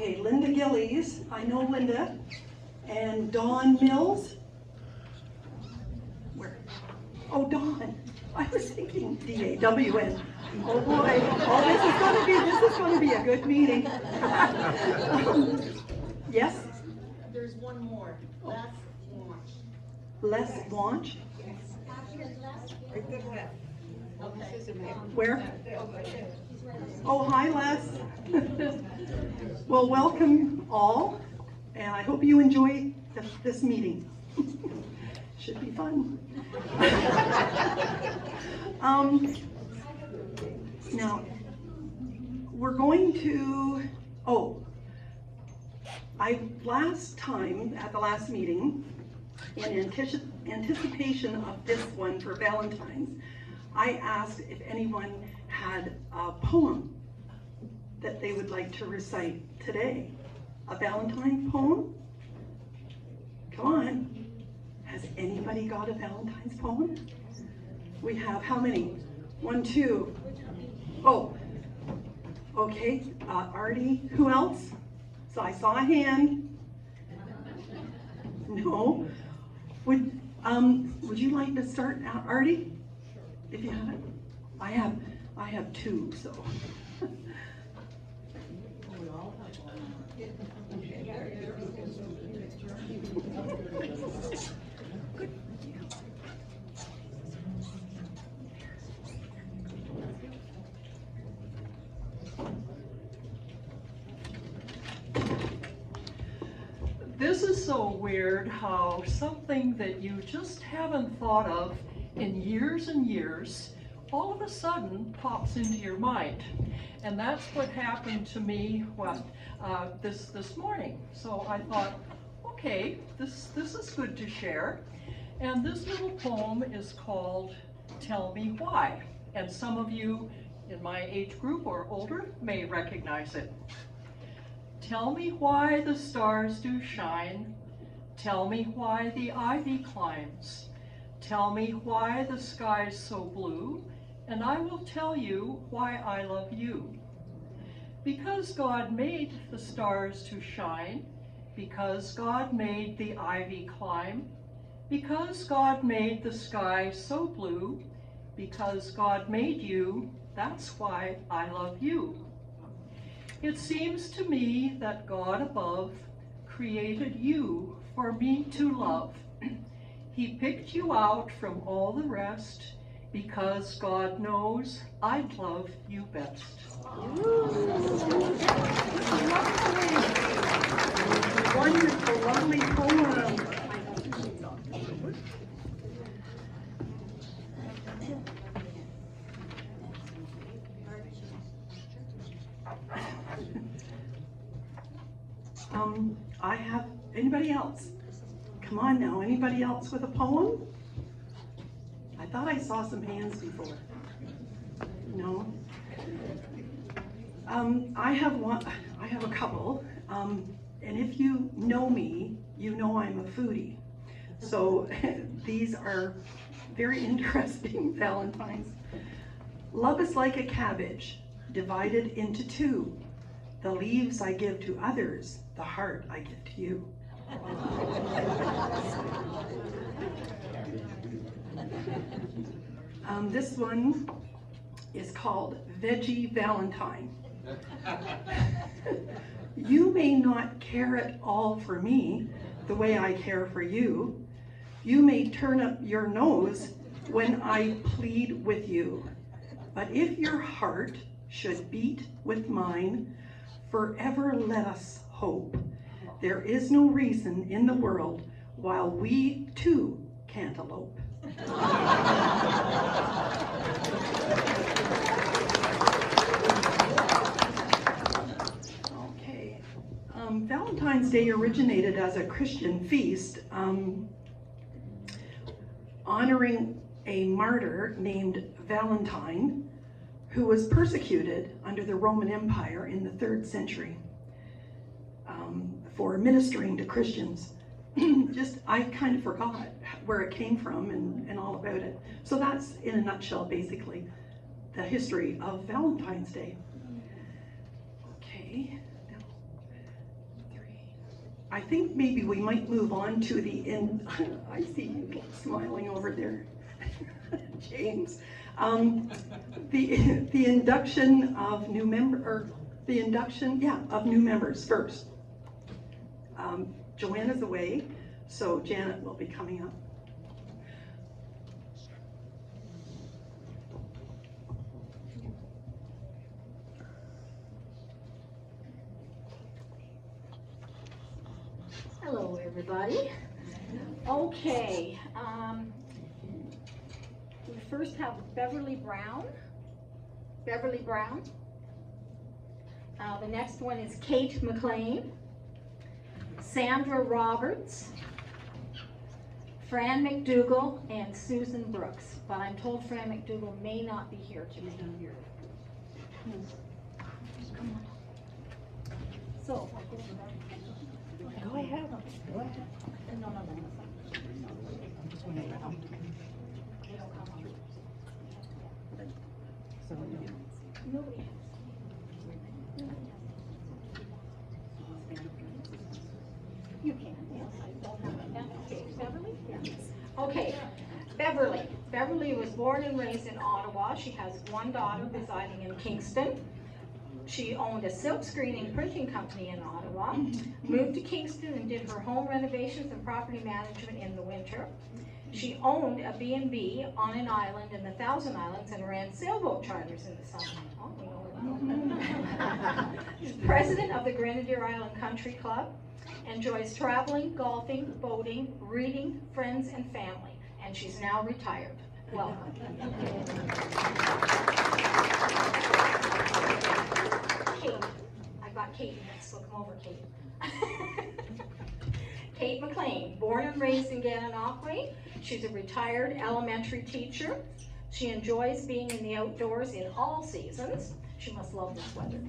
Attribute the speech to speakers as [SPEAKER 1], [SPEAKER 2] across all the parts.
[SPEAKER 1] Okay, Linda Gillies, I know Linda, and Dawn Mills. Where? Oh, Dawn. I was thinking D-A-W-N. Oh boy, this is going to be a good meeting. Yes?
[SPEAKER 2] There's one more. Last launch.
[SPEAKER 1] Les Launch?
[SPEAKER 2] Right there left. Okay.
[SPEAKER 1] Where? Oh, hi, Les. Well, welcome all, and I hope you enjoy this meeting. Should be fun. Now, we're going to, last time, at the last meeting, in anticipation of this one for Valentine's, I asked if anyone had a poem that they would like to recite today. A Valentine poem? Come on. Has anybody got a Valentine's poem? We have how many? 1, 2. Oh, okay. Artie, who else? So I saw a hand. No. Would you like to start, Artie? If you have it. I have 2, so.
[SPEAKER 3] This is so weird how something that you just haven't thought of in years and years all of a sudden pops into your mind. And that's what happened to me this morning. So I thought, okay, this is good to share. And this little poem is called Tell Me Why. And some of you in my age group or older may recognize it. Tell me why the stars do shine. Tell me why the ivy climbs. Tell me why the sky's so blue, and I will tell you why I love you. Because God made the stars to shine, because God made the ivy climb, because God made the sky so blue, because God made you, that's why I love you. It seems to me that God above created you for me to love. He picked you out from all the rest because God knows I'd love you best.
[SPEAKER 1] Wonderful, lovely poem. I have, anybody else? Come on now, anybody else with a poem? I thought I saw some hands before. No? I have a couple, and if you know me, you know I'm a foodie. So these are very interesting Valentines. Love is like a cabbage, divided into 2. The leaves I give to others, the heart I give to you. This one is called Veggie Valentine. You may not care at all for me the way I care for you. You may turn up your nose when I plead with you. But if your heart should beat with mine, forever let us hope. There is no reason in the world while we too can't elope. Okay. Valentine's Day originated as a Christian feast honoring a martyr named Valentine who was persecuted under the Roman Empire in the 3rd century for ministering to Christians. I kind of forgot where it came from and all about it. So that's, in a nutshell, basically, the history of Valentine's Day. Okay, now, I think maybe we might move on to I see you smiling over there, James. The induction of new members first. Joanna's away, so Janet will be coming up.
[SPEAKER 4] Hello, everybody. Okay, we first have Beverly Brown. The next one is Kate McLean, Sandra Roberts, Fran McDougall, and Susan Brooks. But I'm told Fran McDougall may not be here today. Come on. So,
[SPEAKER 3] Go ahead.
[SPEAKER 4] no. Nobody has. You can, yes. I don't have it. Okay, Beverly? Yes. Okay, Beverly. Beverly was born and raised in Ottawa. She has one daughter residing in Kingston. She owned a silk screening printing company in Ottawa, moved to Kingston and did her home renovations and property management in the winter. She owned a B&B on an island in the Thousand Islands and ran sailboat charters in the summer. Oh, we know that. She's president of the Grenadier Island Country Club, enjoys traveling, golfing, boating, reading, friends, and family, and she's now retired. Welcome. Kate. I've got Kate next, so come over, Kate. Kate McLean, born and raised in Gananoque. She's a retired elementary teacher. She enjoys being in the outdoors in all seasons. She must love this weather.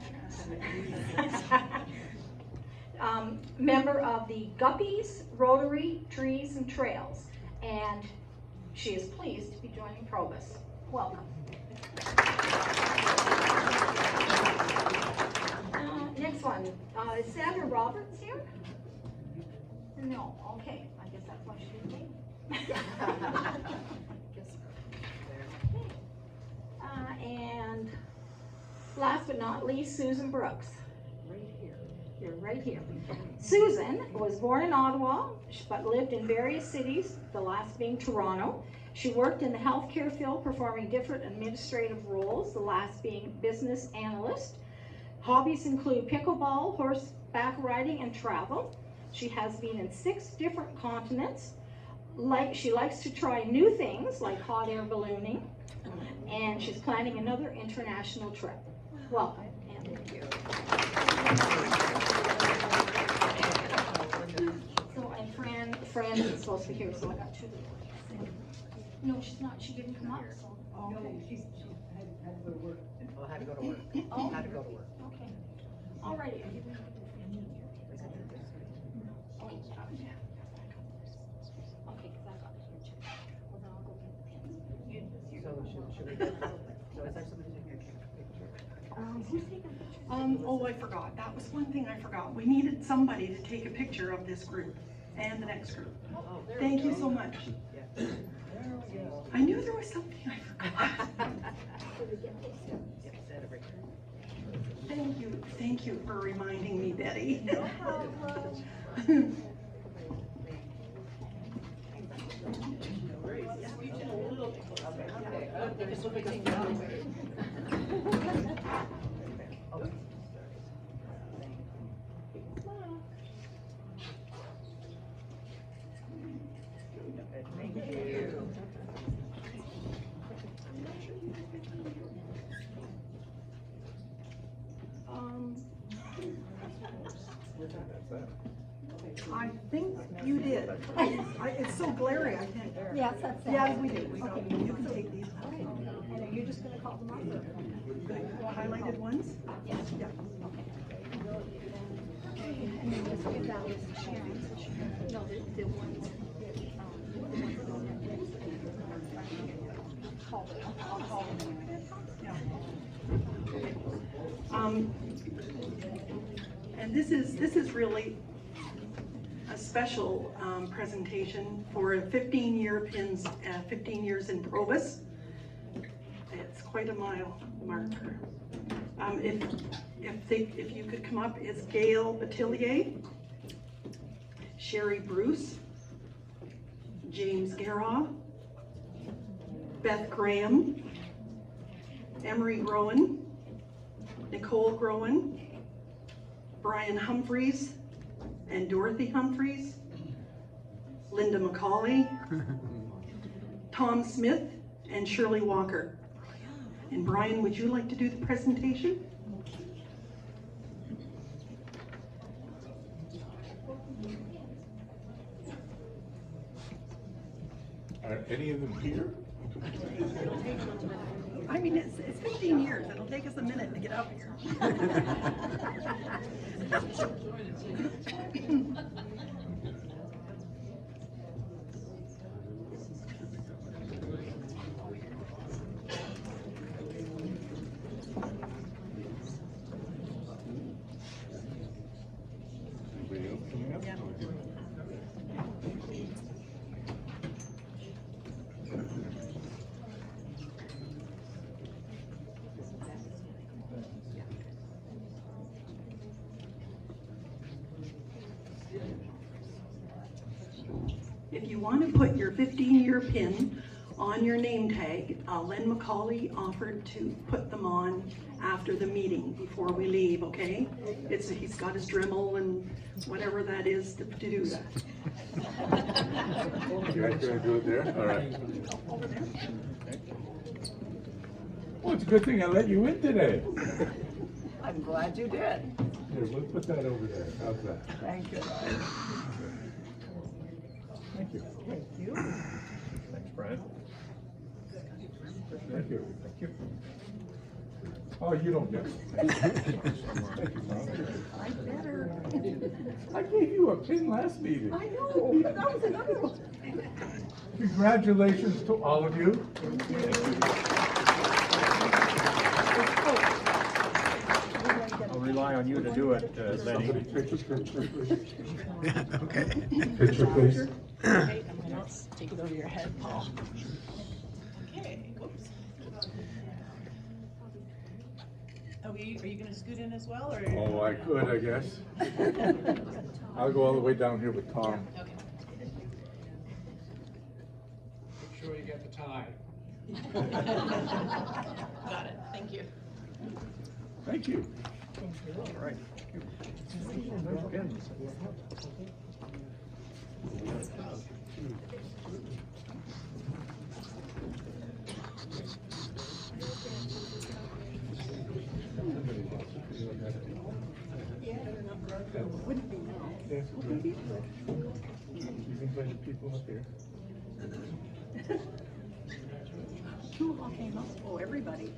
[SPEAKER 4] Member of the Guppies, Rotary, Trees, and Trails. And she is pleased to be joining Probus. Welcome. Next one, is Sandra Roberts here? No, okay, I guess that's why she didn't name. And last but not least, Susan Brooks. Right here. You're right here. Susan was born in Ottawa, but lived in various cities, the last being Toronto. She worked in the healthcare field, performing different administrative roles, the last being business analyst. Hobbies include pickleball, horseback riding, and travel. She has been in 6 different continents. She likes to try new things like hot air ballooning, and she's planning another international trip. Welcome. And thank you. So, and Fran is supposed to be here, so I got 2 little ones. No, she's not. She didn't come up. So.
[SPEAKER 2] No, she had to go to work.
[SPEAKER 5] Well, had to go to work.
[SPEAKER 4] Oh.
[SPEAKER 5] Had to go to work.
[SPEAKER 4] Okay. All righty. Okay, because I got it here too. Well, then I'll go get the pins.
[SPEAKER 5] So should we go? So is there somebody taking a picture?
[SPEAKER 4] Who's taking pictures?
[SPEAKER 1] Oh, I forgot. That was one thing I forgot. We needed somebody to take a picture of this group and the next group.
[SPEAKER 5] Oh, there
[SPEAKER 1] Thank
[SPEAKER 5] we
[SPEAKER 1] you
[SPEAKER 5] go.
[SPEAKER 1] so much.
[SPEAKER 5] Yeah. There we go.
[SPEAKER 1] I knew there was something I forgot.
[SPEAKER 5] Yeah, set it right there.
[SPEAKER 1] Thank you for reminding me, Betty.
[SPEAKER 4] No problem.
[SPEAKER 5] Thank you.
[SPEAKER 2] I think you did. It's so glary, I think.
[SPEAKER 4] Yes, that's it.
[SPEAKER 2] Yeah, we do. You can take these.
[SPEAKER 4] Okay. And are you just gonna call them up or?
[SPEAKER 1] The highlighted ones?
[SPEAKER 4] Yes.
[SPEAKER 2] Yeah.
[SPEAKER 4] And then just give that list to Sharon. So she- No, the ones. Call them. I'll call them.
[SPEAKER 1] And this is really a special presentation for a 15-year pins, 15 years in Provis. It's quite a mile marker. If you could come up, it's Gail Batillier, Sherry Bruce, James Garraw, Beth Graham, Emery Groen, Nicole Groen, Brian Humphreys and Dorothy Humphreys, Linda McCauley, Tom Smith, and Shirley Walker. And Brian, would you like to do the presentation?
[SPEAKER 6] Are any of them here?
[SPEAKER 1] I mean, it's 15 years. It'll take us a minute to get up here.
[SPEAKER 6] Anybody else coming up?
[SPEAKER 1] If you want to put your 15-year pin on your name tag, Len McCauley offered to put them on after the meeting before we leave, okay? He's got his Dremel and whatever that is to do that.
[SPEAKER 6] You guys gonna do it there? All right.
[SPEAKER 1] Over there.
[SPEAKER 6] Well, it's a good thing I let you in today.
[SPEAKER 2] I'm glad you did.
[SPEAKER 6] Here, we'll put that over there. How's that?
[SPEAKER 2] Thank you.
[SPEAKER 6] Thank you.
[SPEAKER 2] Thank you.
[SPEAKER 6] Thanks, Brian. Thank you. Thank you. Oh, you don't get it. Thank you, Mom.
[SPEAKER 2] I better.
[SPEAKER 6] I gave you a pin last meeting.
[SPEAKER 2] I know, but that was another one.
[SPEAKER 6] Congratulations to all of you.
[SPEAKER 7] I'll rely on you to do it, Lenny.
[SPEAKER 6] Somebody take a picture, please.
[SPEAKER 8] Okay.
[SPEAKER 6] Picture, please.
[SPEAKER 5] Okay, I'm gonna take it over your head, Paul. Okay, whoops. Are you gonna scoot in as well, or?
[SPEAKER 6] Oh, I could, I guess. I'll go all the way down here with Tom.
[SPEAKER 5] Okay.
[SPEAKER 7] Make sure you get the tie.
[SPEAKER 5] Got it, thank you.
[SPEAKER 6] Thank you.
[SPEAKER 7] All right.
[SPEAKER 1] Wouldn't be now.
[SPEAKER 6] Yes, it will. You can play the people up here.
[SPEAKER 1] Who all came up? Oh, everybody.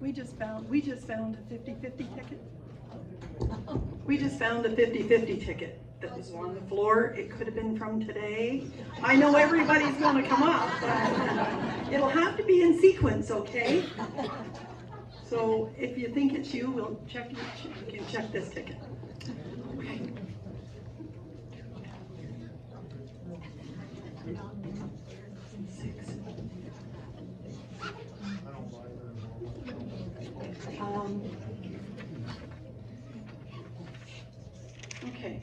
[SPEAKER 1] We just found a 50-50 ticket. We just found a 50-50 ticket that was on the floor. It could have been from today. I know everybody's gonna come up, but it'll have to be in sequence, okay? So if you think it's you, we'll check, you can check this ticket. Okay. Okay,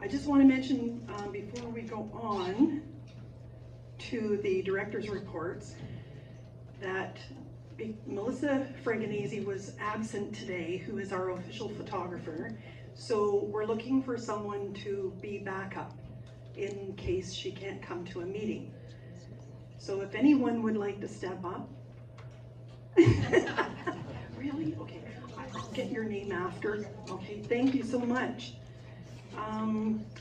[SPEAKER 1] I just want to mention before we go on to the director's reports that Melissa Franganese was absent today, who is our official photographer. So we're looking for someone to be backup in case she can't come to a meeting. So if anyone would like to step up. Really? Okay, I'll get your name after. Okay, thank you so much.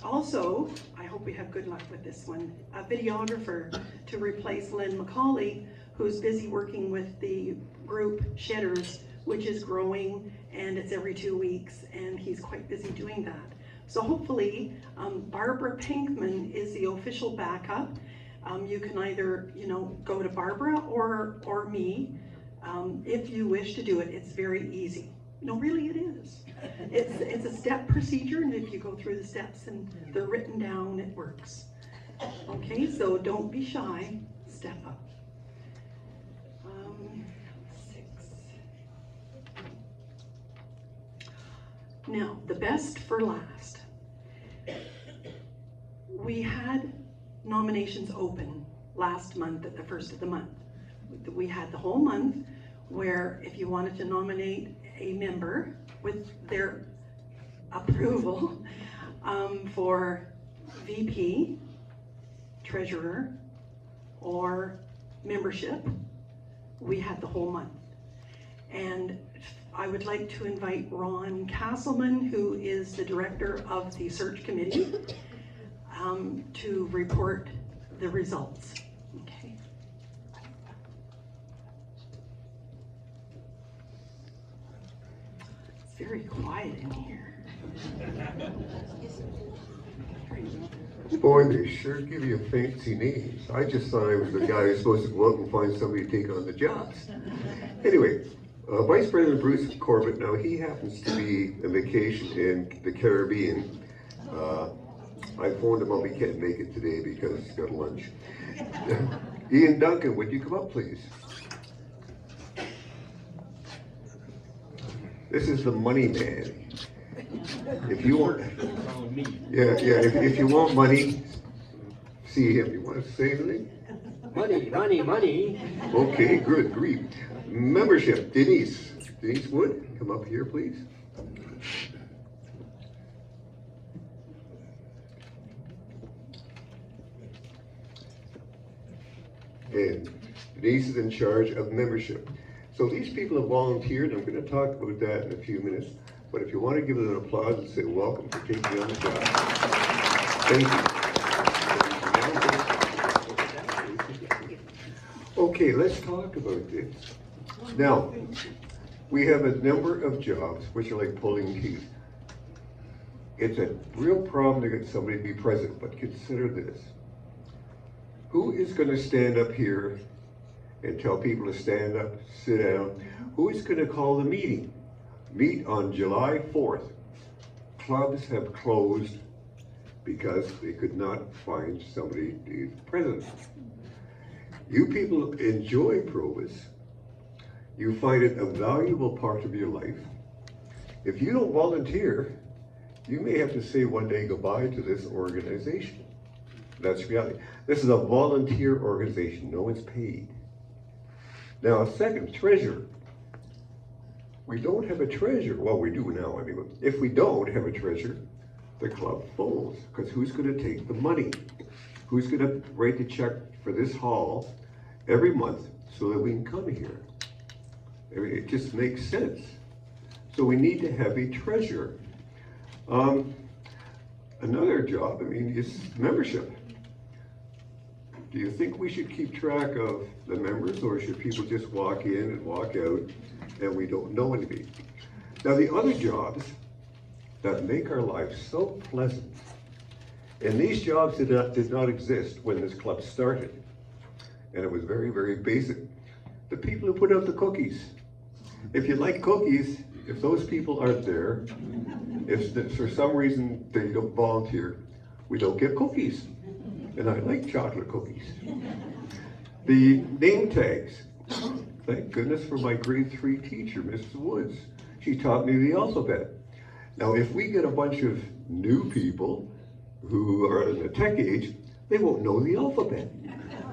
[SPEAKER 1] Also, I hope we have good luck with this one. A videographer to replace Len McCauley, who's busy working with the group Shedders, which is growing, and it's every 2 weeks, and he's quite busy doing that. So hopefully, Barbara Pinkman is the official backup. You can either, go to Barbara or me. If you wish to do it, it's very easy. No, really it is. It's a step procedure, and if you go through the steps and they're written down, it works. Okay, so don't be shy, step up. 6. Now, the best for last. We had nominations open last month at the first of the month. We had the whole month where if you wanted to nominate a member with their approval for VP, treasurer, or membership, we had the whole month. And I would like to invite Ron Castleman, who is the director of the search committee, to report the results. Okay. It's very quiet in here.
[SPEAKER 8] Boy, they sure give you fancy names. I just thought I was the guy who's supposed to go out and find somebody to take on the jobs. Anyway, Vice President Bruce Corbett, now he happens to be on vacation in the Caribbean. I phoned him up, he can't make it today because he's got lunch. Ian Duncan, would you come up, please? This is the money man. If you want, if you want money, see him. You want to say anything?
[SPEAKER 9] Money.
[SPEAKER 8] Okay, good, grief. Membership, Denise Wood, come up here, please. And Denise is in charge of membership. So these people have volunteered. I'm going to talk about that in a few minutes. But if you want to give them an applause and say welcome for taking on the job. Thank you. Okay, let's talk about this. Now, we have a number of jobs which are like pulling teeth. It's a real problem to get somebody to be present, but consider this. Who is going to stand up here and tell people to stand up, sit down? Who is going to call the meeting? Meet on July 4th. Clubs have closed because they could not find somebody to be president. You people enjoy Provis. You find it a valuable part of your life. If you don't volunteer, you may have to say one day goodbye to this organization. That's reality. This is a volunteer organization. No one's paid. Now, second, treasurer. We don't have a treasurer. Well, we do now, anyway. If we don't have a treasurer, the club folds, because who's going to take the money? Who's going to write the check for this hall every month so that we can come here? I mean, it just makes sense. So we need to have a treasurer. Another job, is membership. Do you think we should keep track of the members, or should people just walk in and walk out and we don't know anybody? Now, the other jobs that make our lives so pleasant, and these jobs did not exist when this club started, and it was very, very basic. The people who put out the cookies. If you like cookies, if those people aren't there, if for some reason they don't volunteer, we don't get cookies. And I like chocolate cookies. The name tags. Thank goodness for my grade 3 teacher, Mrs. Woods. She taught me the alphabet. Now, if we get a bunch of new people who are in the tech age, they won't know the alphabet.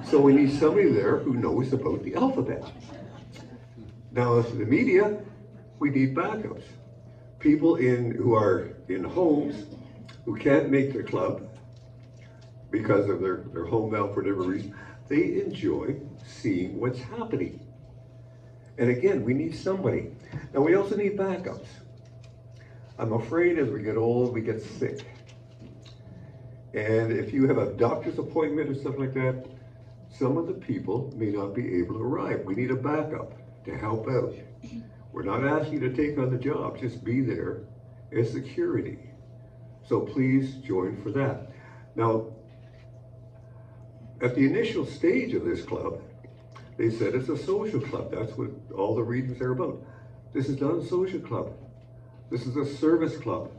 [SPEAKER 8] So we need somebody there who knows about the alphabet. Now, as the media, we need backups. People who are in homes who can't make the club because of their homebound for whatever reason, they enjoy seeing what's happening. And again, we need somebody. Now, we also need backups. I'm afraid as we get old, we get sick. And if you have a doctor's appointment or stuff like that, some of the people may not be able to arrive. We need a backup to help out. We're not asking you to take on the job, just be there as security. So please join for that. Now, at the initial stage of this club, They said it's a social club. That's what all the readings are about. This is not a social club. This is a service club.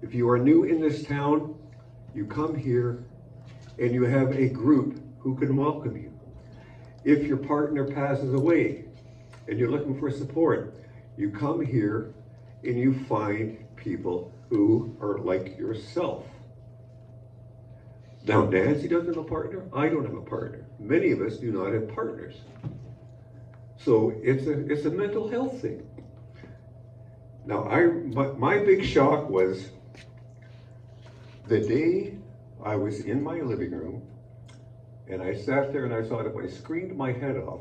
[SPEAKER 8] If you are new in this town, you come here and you have a group who can welcome you. If your partner passes away and you're looking for support, you come here and you find people who are like yourself. Now, Nancy doesn't have a partner. I don't have a partner. Many of us do not have partners. So it's a mental health thing. Now, my big shock was the day I was in my living room and I sat there and I thought, if I screamed my head off,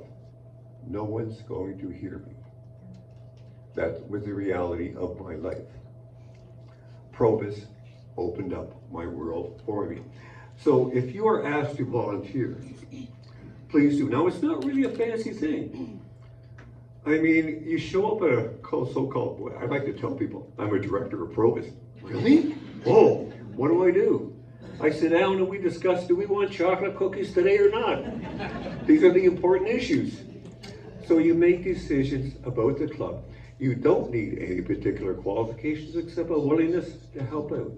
[SPEAKER 8] no one's going to hear me. That was the reality of my life. Provis opened up my world for me. So if you are asked to volunteer, please do. Now, it's not really a fancy thing. I mean, you show up at a so-called, I like to tell people, I'm a director of Provis. Really? Oh, what do I do? I sit down and we discuss, do we want chocolate cookies today or not? These are the important issues. So you make decisions about the club. You don't need any particular qualifications except a willingness to help out.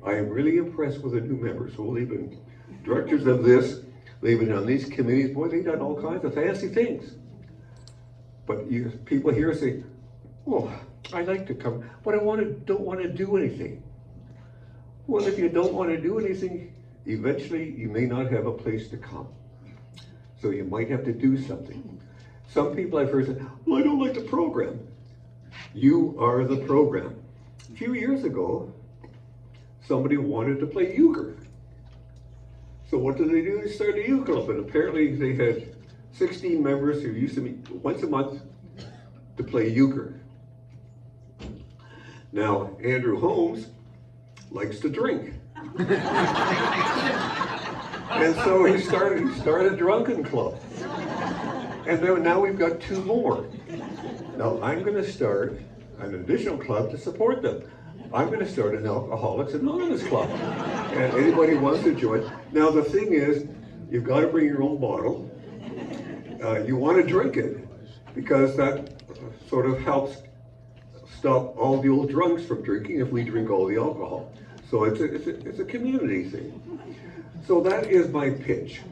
[SPEAKER 8] I am really impressed with the new members. So they've been directors of this, they've been on these committees, boy, they've done all kinds of fancy things. But people here say, oh, I'd like to come, but I don't want to do anything. Well, if you don't want to do anything, eventually you may not have a place to come. So you might have to do something. Some people I've heard say, well, I don't like the program. You are the program. A few years ago, somebody wanted to play euchre. So what did they do? They started a euchre club, and apparently they had 16 members who used to meet once a month to play euchre. Now, Andrew Holmes likes to drink. And so he started a drunken club. And then now we've got 2 more. Now I'm going to start an additional club to support them. I'm going to start an Alcoholics Anonymous club. And anybody wants to join. Now the thing is, you've got to bring your own bottle. You want to drink it because that sort of helps stop all the old drunks from drinking if we drink all the alcohol. So it's a community thing. So that is my pitch.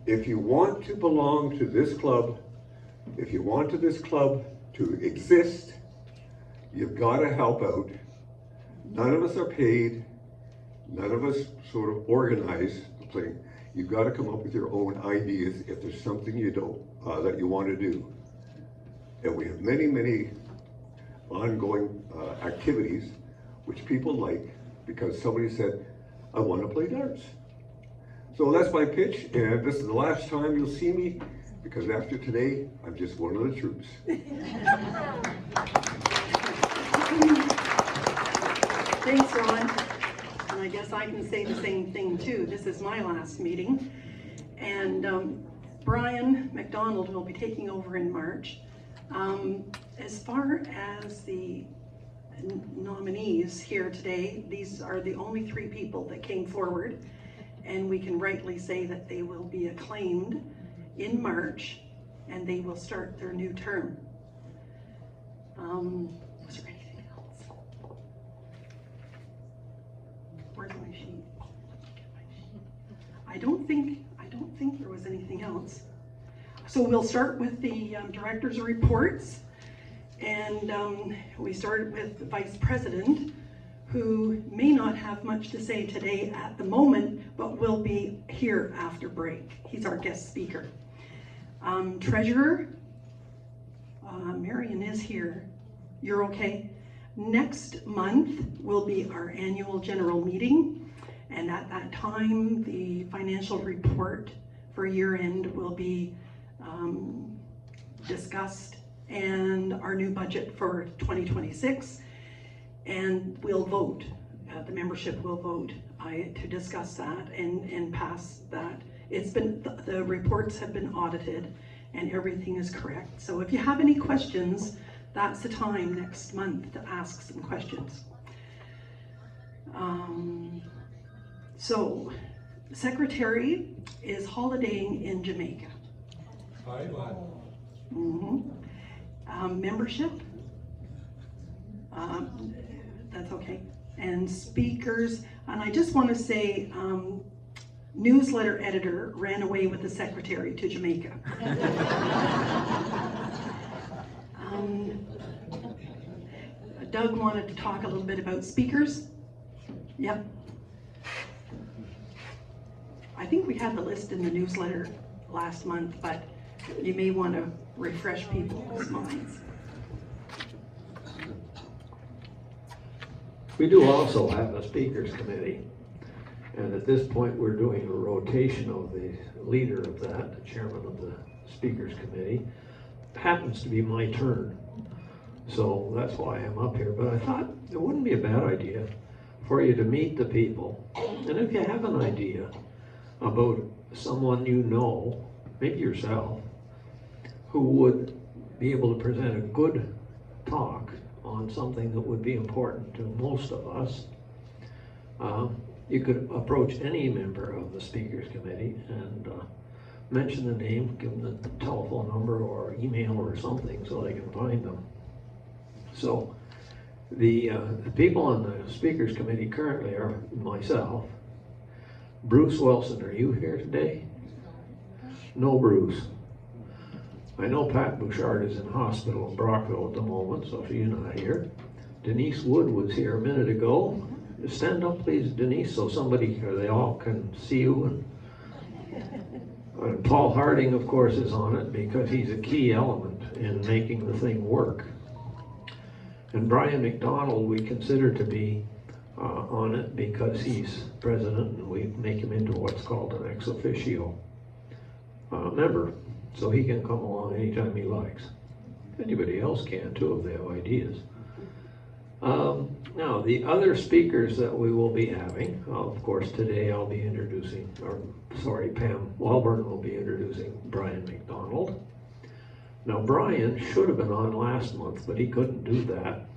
[SPEAKER 8] If you want to belong to this club, if you want this club to exist, you've got to help out. None of us are paid. None of us sort of organize the thing. You've got to come up with your own ideas if there's something you don't, that you want to do. And we have many, many ongoing activities which people like because somebody said, I want to play darts. So that's my pitch, and this is the last time you'll see me because after today, I'm just one of the troops.
[SPEAKER 1] Thanks, Ron. And I guess I can say the same thing too. This is my last meeting. And Brian McDonald will be taking over in March. As far as the nominees here today, these are the only 3 people that came forward. And we can rightly say that they will be acclaimed in March and they will start their new term. Was there anything else? Where's my sheet? I don't think there was anything else. So we'll start with the director's reports, and we started with the vice president, who may not have much to say today at the moment, but will be here after break. He's our guest speaker. Treasurer, Marion is here. You're okay? Next month will be our annual general meeting, and at that time, the financial report for year end will be discussed, and our new budget for 2026. And we'll vote, the membership will vote to discuss that and pass that. It's been, the reports have been audited and everything is correct. So if you have any questions, that's the time next month to ask some questions. So Secretary is holidaying in Jamaica.
[SPEAKER 6] Hi, lad.
[SPEAKER 1] Membership, that's okay. And speakers, and I just want to say, newsletter editor ran away with the secretary to Jamaica. Doug wanted to talk a little bit about speakers. Yep. I think we had the list in the newsletter last month, but you may want to refresh people's minds.
[SPEAKER 10] We do also have a speakers committee, and at this point we're doing a rotation of the leader of that, the chairman of the speakers committee. It happens to be my turn, so that's why I'm up here. But I thought it wouldn't be a bad idea for you to meet the people, and if you have an idea about someone you know, maybe yourself, who would be able to present a good talk on something that would be important to most of us, you could approach any member of the speakers committee and mention the name, give them the telephone number or email or something so they can find them. So the people on the speakers committee currently are myself. Bruce Wilson, are you here today? No, Bruce. I know Pat Bouchard is in hospital in Brockville at the moment, so she's not here. Denise Wood was here a minute ago. Stand up, please, Denise, so somebody, or they all can see you. And Paul Harding, of course, is on it because he's a key element in making the thing work. And Brian McDonald we consider to be on it because he's president, and we make him into what's called an ex officio member, so he can come along anytime he likes. Anybody else can too if they have ideas. Now, the other speakers that we will be having, of course, today I'll be introducing, Pam Walburn will be introducing Brian McDonald. Now, Brian should have been on last month, but he couldn't do that.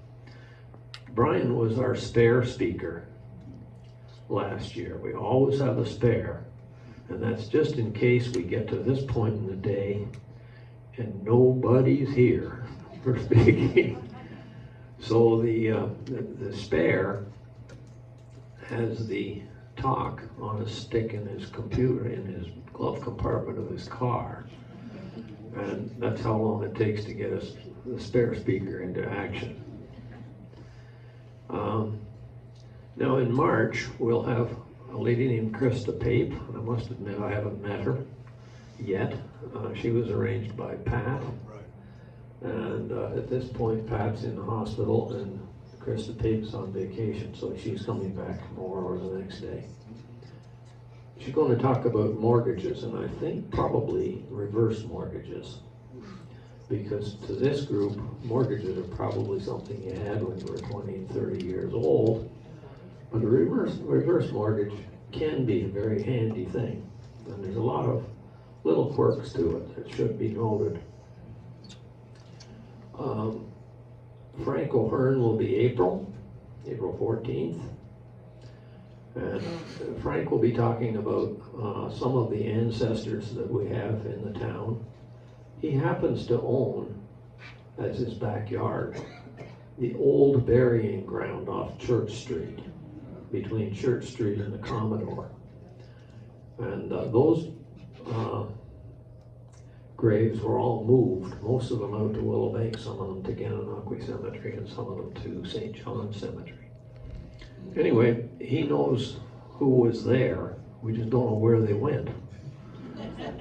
[SPEAKER 10] Brian was our spare speaker last year. We always have a spare, and that's just in case we get to this point in the day and nobody's here for speaking. So the spare has the talk on a stick in his computer, in his glove compartment of his car. And that's how long it takes to get us the spare speaker into action. Now in March, we'll have a lady named Krista Pape. I must admit I haven't met her yet. She was arranged by Pat. And at this point, Pat's in the hospital and Krista Pape's on vacation, so she's coming back tomorrow or the next day. She's going to talk about mortgages, and I think probably reverse mortgages. Because to this group, mortgages are probably something you had when you were 20 and 30 years old. But a reverse mortgage can be a very handy thing. And there's a lot of little quirks to it that should be noted. Frank O'Hearn will be April 14th. And Frank will be talking about some of the ancestors that we have in the town. He happens to own, as his backyard, the old burying ground off Church Street, between Church Street and the Commodore. And those graves were all moved, most of them out to Willowbank, some of them to Gananoque Cemetery, and some of them to St. John's Cemetery. Anyway, he knows who was there, we just don't know where they went.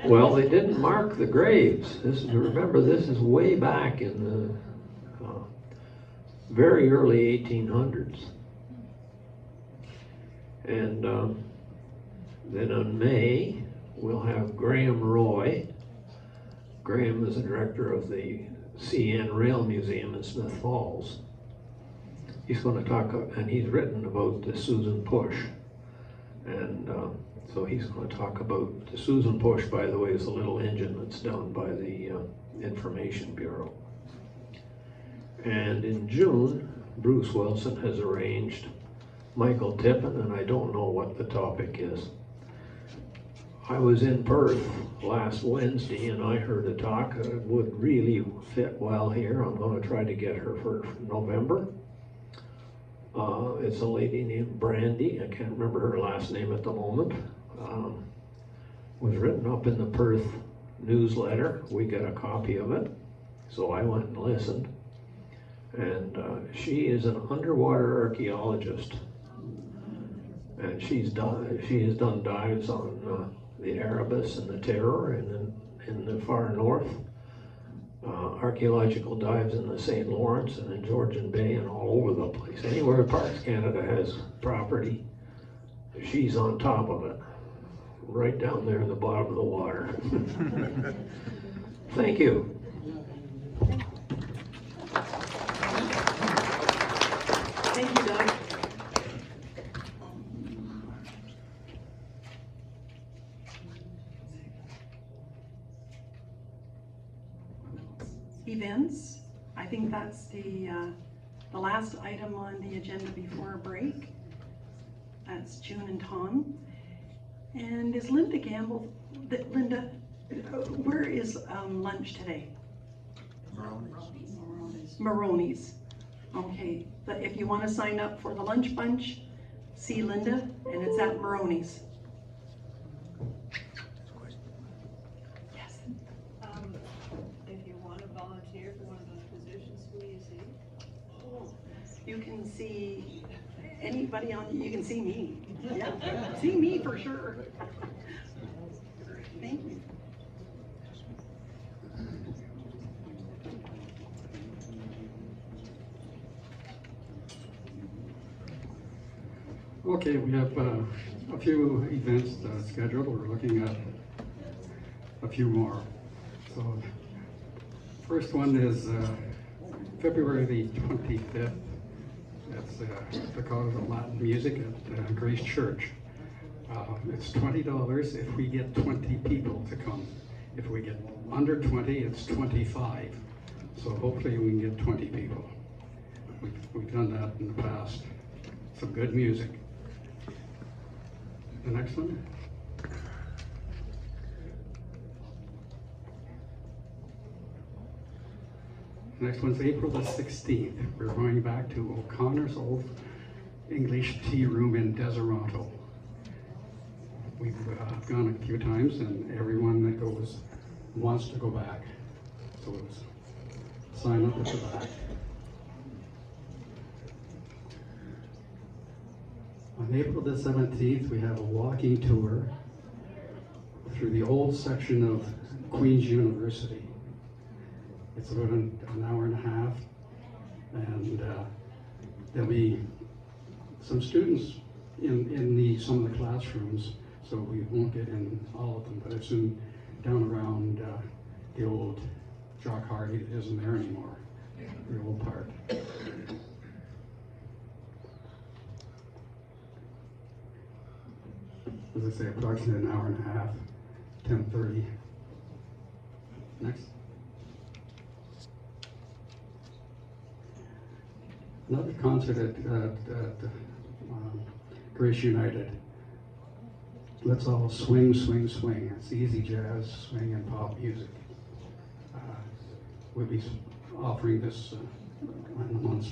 [SPEAKER 10] Well, they didn't mark the graves. Remember, this is way back in the very early 1800s. And then on May, we'll have Graham Roy. Graham is the director of the CN Rail Museum in Smith Falls. He's going to talk, and he's written about the Susan Push. And so he's going to talk about the Susan Push, by the way, is the little engine that's down by the Information Bureau. And in June, Bruce Wilson has arranged Michael Tippin, and I don't know what the topic is. I was in Perth last Wednesday and I heard a talk that would really fit well here. I'm gonna try to get her for November. It's a lady named Brandy, I can't remember her last name at the moment. Was written up in the Perth newsletter. We got a copy of it, so I went and listened. And she is an underwater archaeologist. And she has done dives on the Erebus and the Terror and in the far north, archaeological dives in the St. Lawrence and in Georgian Bay and all over the place. Anywhere Parks Canada has property, she's on top of it, right down there in the bottom of the water. Thank you.
[SPEAKER 1] Thank you, Doug. Events, I think that's the last item on the agenda before a break. That's June and Tom. And is Linda Gamble, Linda, where is lunch today? Maroney's. Okay, but if you want to sign up for the lunch bunch, see Linda, and it's at Maroney's. Yes.
[SPEAKER 11] If you want to volunteer for one of those positions, who do you see?
[SPEAKER 1] You can see anybody on, you can see me. Yeah, see me for sure. Thank you.
[SPEAKER 12] Okay, we have a few events scheduled. We're looking at a few more. So, first one is February the 25th. That's the cause of Latin music at Grace Church. It's $20 if we get 20 people to come. If we get under 20, it's 25. So hopefully we can get 20 people. We've done that in the past. Some good music. The next one. Next one's April the 16th. We're going back to O'Connor's old English tea room in Deserato. We've gone a few times and everyone that goes wants to go back. So it's sign up at the back. On April the 17th, we have a walking tour through the old section of Queen's University. It's about an hour and a half, and there'll be some students in some of the classrooms, so we won't get in all of them, but it's down around the old Jock Hardy that isn't there anymore, the old part. As I say, approximately an hour and a half, 10:30. Next. Another concert at Grace United. Let's all swing, swing, swing. It's easy jazz, swing, and pop music. We'll be offering this months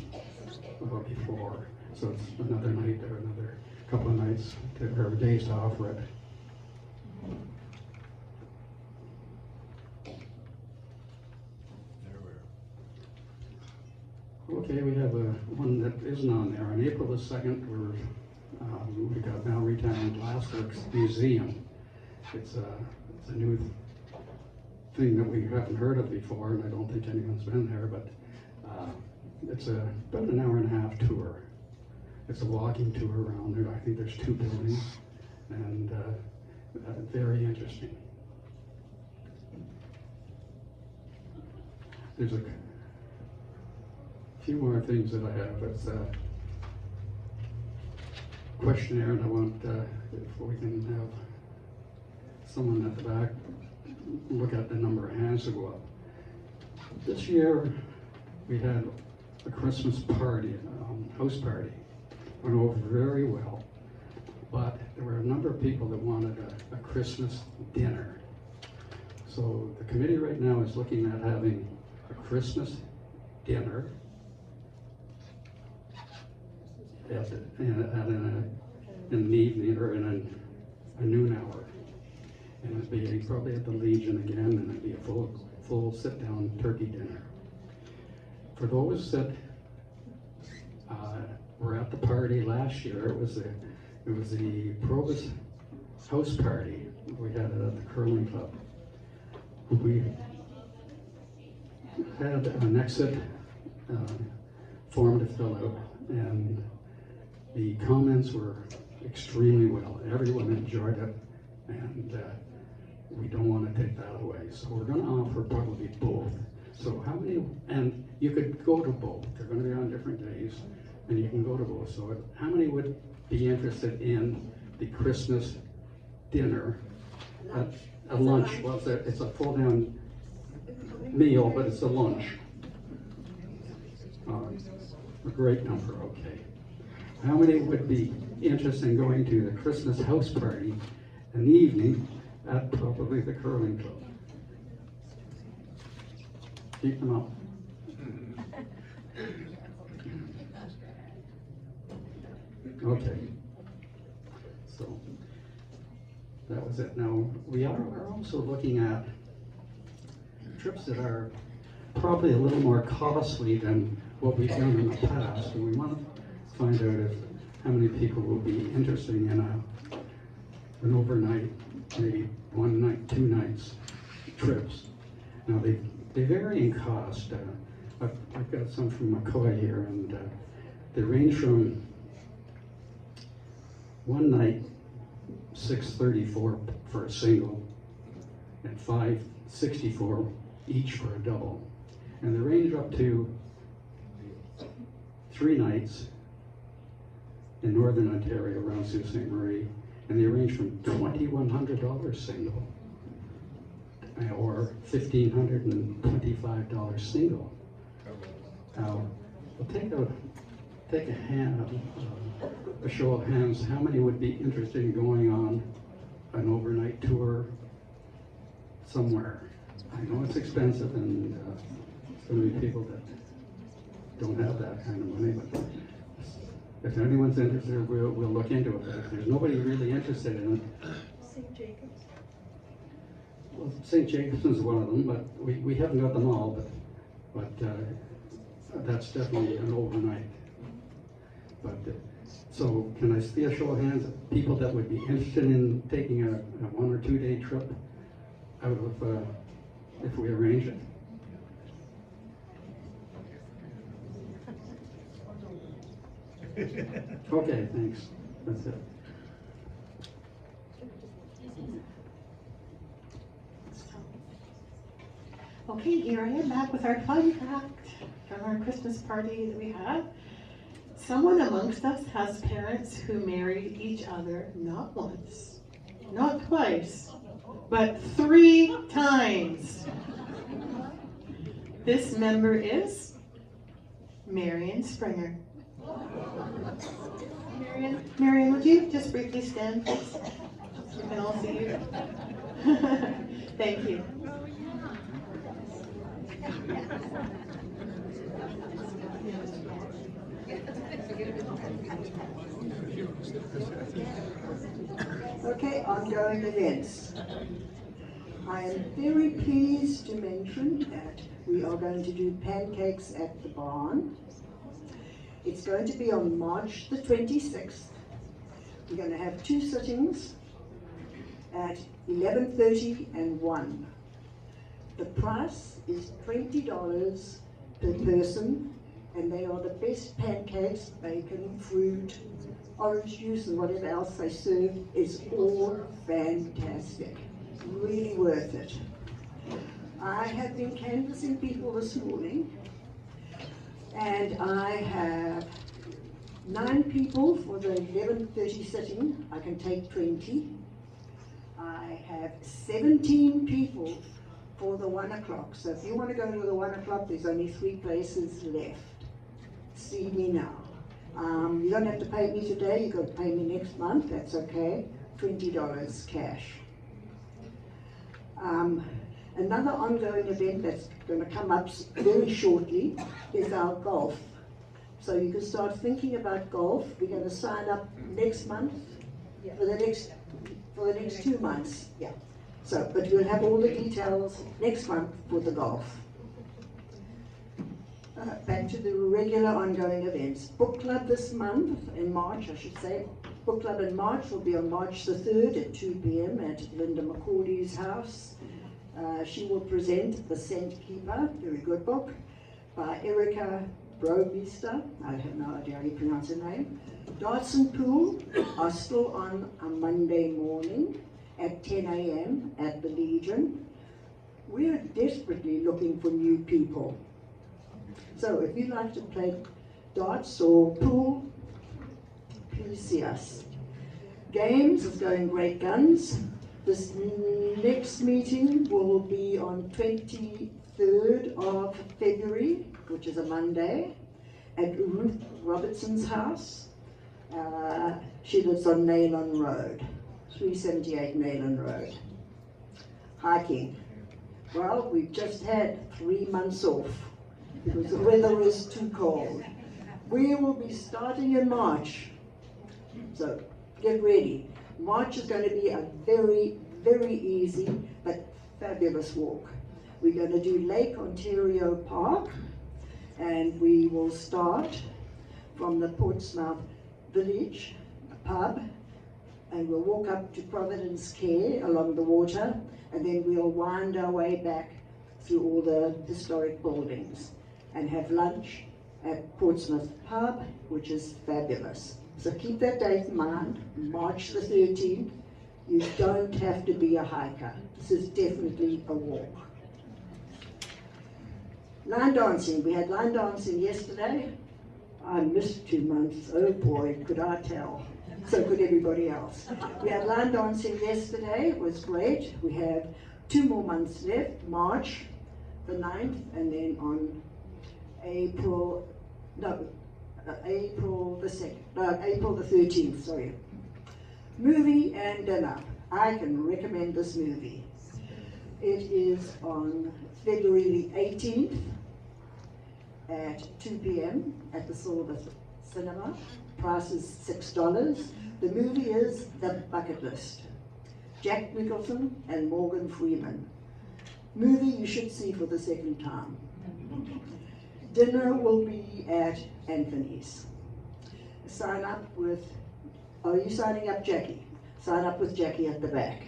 [SPEAKER 12] before, so it's another night or another couple of nights or days to offer it. Okay, we have one that isn't on there. On April the 2nd, we got Mallorytown Glassworks Museum. It's a new thing that we haven't heard of before, and I don't think anyone's been there, but it's about an hour and a half tour. It's a walking tour around there. I think there's 2 buildings, and very interesting. There's a few more things that I have. It's a questionnaire, and I want if we can have someone at the back look at the number of hands that go up. This year we had a Christmas party, house party. Went over very well. but there were a number of people that wanted a Christmas dinner. So the committee right now is looking at having a Christmas dinner in the evening or in a noon hour. And it'd be probably at the Legion again, and it'd be a full sit-down turkey dinner. For those that were at the party last year, it was the Provost house party. We had it at the curling club. We had an exit form to fill out, and the comments were extremely well. Everyone enjoyed it, and we don't want to take that away. So we're going to offer probably both. So how many, and you could go to both. They're going to be on different days, and you can go to both. So how many would be interested in the Christmas dinner at lunch? Well, it's a full down meal, but it's a lunch. A great number, okay. How many would be interested in going to the Christmas house party in the evening at probably the curling club? Keep them up. Okay. So that was it. Now we are also looking at trips that are probably a little more costly than what we've done in the past, and we want to find out how many people will be interested in an overnight, maybe 1 night, 2 nights trips. Now they vary in cost. I've got some from McCoy here, and they range from 1 night $634 for a single, and $564 each for a double, and they range up to 3 nights in Northern Ontario around Sault Ste. Marie, and they range from $2,100 single or $1,525 single. Now, we'll take a show of hands. How many would be interested in going on an overnight tour somewhere? I know it's expensive, and there's going to be people that don't have that kind of money, but if anyone's interested, we'll look into it. But if there's nobody really interested in it,
[SPEAKER 2] St. Jacobs.
[SPEAKER 12] well, St. Jacobs is one of them, but we haven't got them all. But that's definitely an overnight. But so, can I see a show of hands of people that would be interested in taking a 1 or 2 day trip out of if we arrange it? Okay, thanks. That's it.
[SPEAKER 13] Okay, here I am back with our fun fact from our Christmas party that we had. Someone amongst us has parents who married each other not once, not twice, but 3 times. This member is Marion Springer. Marion, would you just briefly stand, please? We can all see you. Thank you.
[SPEAKER 14] Okay, ongoing events. I am very pleased to mention that we are going to do pancakes at the barn. It's going to be on March the 26th. We're going to have 2 sittings at 11:30 and 1. The price is $20 per person, and they are the best pancakes, bacon, fruit, orange juice, and whatever else they serve is all fantastic. Really worth it. I have been canvassing people this morning, and I have 9 people for the 11:30 sitting. I can take 20. I have 17 people for the 1 o'clock. So if you want to go to the 1 o'clock, there's only 3 places left. See me now. You don't have to pay me today, you got to pay me next month, that's okay. $20 cash. Another ongoing event that's going to come up very shortly is our golf. So you can start thinking about golf. We're going to sign up next month for the next 2 months. Yeah. So, but we'll have all the details next month for the golf. Back to the regular ongoing events. Book club this month, in March I should say. Book club in March will be on March the 3rd at 2 p.m. at Linda McCauley's house. She will present The Scent Keeper, very good book, by Erica Bromeister. I have no idea how you pronounce her name. Darts and pool are still on a Monday morning at 10 a.m. at the Legion. We're desperately looking for new people. So if you'd like to play darts or pool, please see us. Games is going great guns. This next meeting will be on 23rd of February, which is a Monday, at Ruth Robertson's house. She lives on Nayland Road, 378 Nayland Road. Hiking. Well, we've just had 3 months off because the weather was too cold. We will be starting in March, so get ready. March is going to be a very, very easy but fabulous walk. We're going to do Lake Ontario Park, and we will start from the Portsmouth Village pub, and we'll walk up to Providence Care along the water, and then we'll wind our way back through all the historic buildings and have lunch at Portsmouth Pub, which is fabulous. So keep that date in mind, March the 13th. You don't have to be a hiker. This is definitely a walk. Line dancing. We had line dancing yesterday. I missed 2 months. Oh boy, could I tell. So could everybody else. We had line dancing yesterday. It was great. We have 2 more months left, March the 9th, and then on April the 13th, sorry. Movie and dinner. I can recommend this movie. It is on February the 18th at 2 p.m. at the Silver Cinema. Price is $6. The movie is The Bucket List. Jack Nicholson and Morgan Freeman. Movie you should see for the second time. Dinner will be at Anthony's. Sign up with, are you signing up, Jackie? Sign up with Jackie at the back.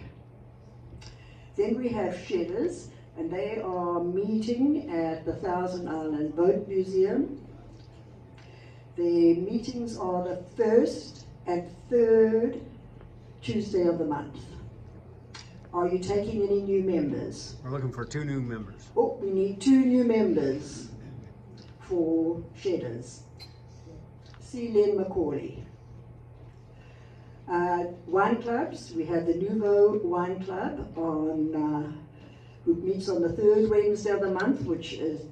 [SPEAKER 14] Then we have Shedders, and they are meeting at the Thousand Island Boat Museum. The meetings are the 1st and 3rd Tuesday of the month. Are you taking any new members?
[SPEAKER 9] We're looking for 2 new members.
[SPEAKER 14] Oh, we need 2 new members for Shedders. See Len McCauley. Wine clubs, we have the Nouveau Wine Club on, who meets on the 3rd Wednesday of the month, which is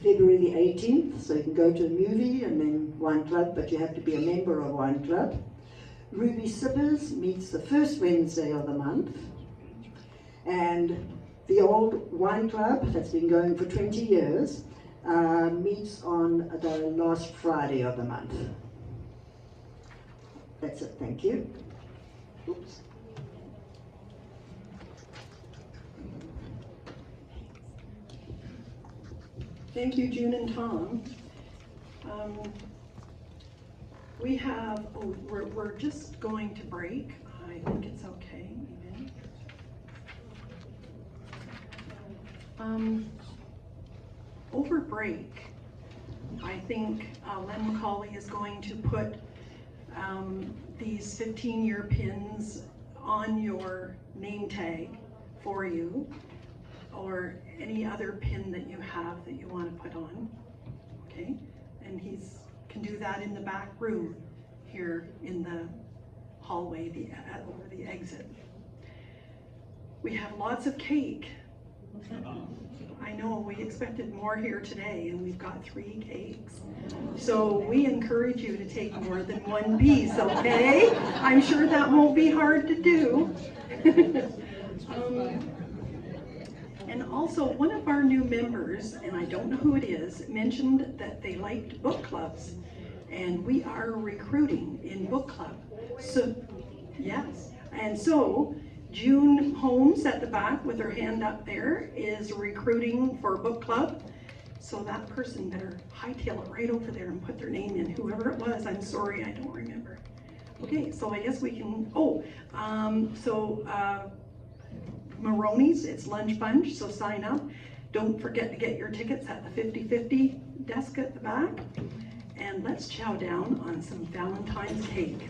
[SPEAKER 14] February the 18th, so you can go to a movie and then wine club, but you have to be a member of wine club. Ruby Sippers meets the 1st Wednesday of the month, and the old wine club that's been going for 20 years meets on the last Friday of the month. That's it, thank you. Oops.
[SPEAKER 1] Thank you, June and Tom. We have, we're just going to break. I think it's okay, even. Over break, I think Len McCauley is going to put these 15-year pins on your name tag for you, or any other pin that you have that you want to put on, okay? And he's can do that in the back room here in the hallway over the exit. We have lots of cake I know, we expected more here today, and we've got 3 cakes. So we encourage you to take more than one piece, okay? I'm sure that won't be hard to do. And also, one of our new members, and I don't know who it is, mentioned that they liked book clubs. And we are recruiting in book club. So, yes. And so, June Holmes at the back with her hand up there is recruiting for book club. So that person better hightail it right over there and put their name in. Whoever it was, I'm sorry, I don't remember. Okay, so I guess we can, Maroney's, it's lunch bunch, so sign up. Don't forget to get your tickets at the 50/50 desk at the back. And let's chow down on some Valentine's cake.